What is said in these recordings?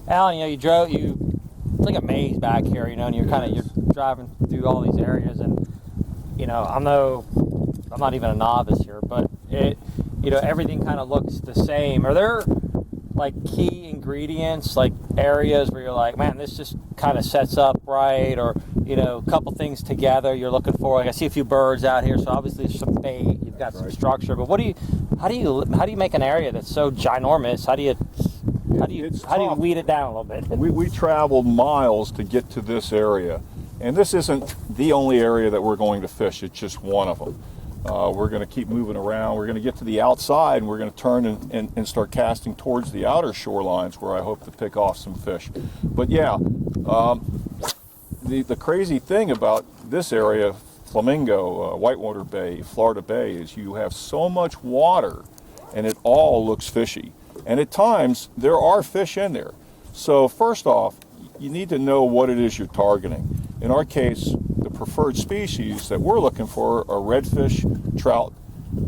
Alan, it's like a maze back here, and you're driving through all these areas, and I'm not even a novice here, but everything kind of looks the same. Are there like key ingredients, like areas where you're like, man, this just kind of sets up right, or a couple things together you're looking for? Like I see a few birds out here, so obviously there's some bait, you've got some structure, but how do you make an area that's so ginormous? How do you weed it down a little bit? We traveled miles to get to this area, and this isn't the only area that we're going to fish. It's just one of them. We're going to keep moving around. We're going to get to the outside, and we're going to turn and start casting towards the outer shorelines where I hope to pick off some fish. But yeah, the crazy thing about this area, Flamingo, Whitewater Bay, Florida Bay, is you have so much water and it all looks fishy. And at times, there are fish in there. So first off, you need to know what it is you're targeting. In our case, the preferred species that we're looking for are redfish, trout,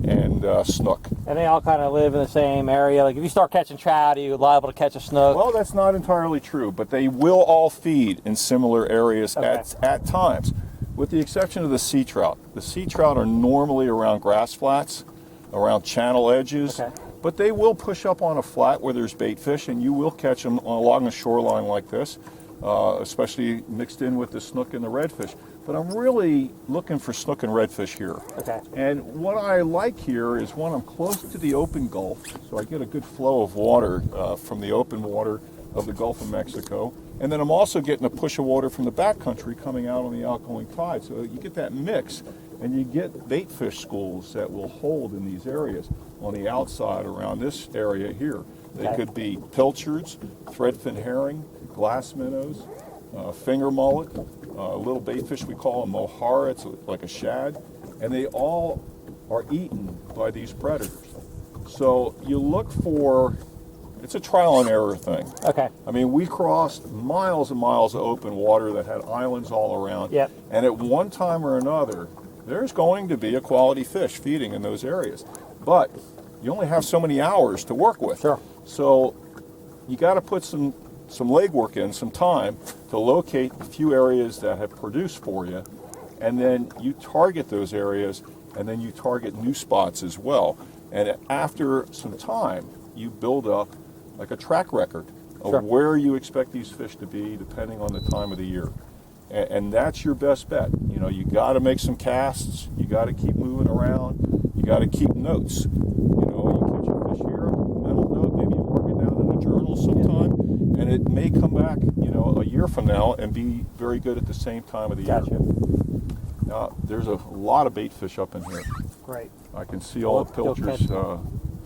and snook. And they all kind of live in the same area. Like if you start catching trout, are you liable to catch a snook? Well, that's not entirely true, but they will all feed in similar areas at times, with the exception of the sea trout. The sea trout are normally around grass flats, around channel edges. Okay. But they will push up on a flat where there's bait fish, and you will catch them along a shoreline like this, especially mixed in with the snook and the redfish. But I'm really looking for snook and redfish here. Okay. And what I like here is when I'm close to the open Gulf, so I get a good flow of water from the open water of the Gulf of Mexico, and then I'm also getting a push of water from the backcountry coming out on the outgoing tide. So you get that mix, and you get bait fish schools that will hold in these areas on the outside around this area here. They could be pilchards, threadfin herring, glass minnows, finger mullet, little bait fish, we call them mohara, it's like a shad, and they all are eaten by these predators. So you look for, it's a trial and error thing. Okay. I mean, we crossed miles and miles of open water that had islands all around, and at one time or another, there's going to be a quality fish feeding in those areas. But you only have so many hours to work with. Sure. So you got to put some legwork in, some time to locate a few areas that have produced for you, and then you target those areas, and then you target new spots as well. And after some time, you build up like a track record of where you expect these fish to be depending on the time of the year. And that's your best bet. You got to make some casts. You got to keep moving around. You got to keep notes. You catch a fish here, mental note, maybe you mark it down in a journal sometime, and it may come back, a year from now and be very good at the same time of the year. Now, there's a lot of bait fish up in here. Great. I can see all the pilchers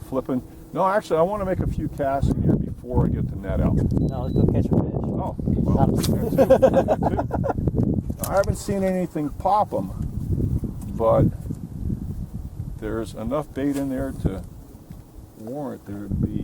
flipping. No, actually, I want to make a few casts in here before I get the net out. No, let's go catch a fish. Oh, well, too. I haven't seen anything pop them, but there's enough bait in there to warrant there to be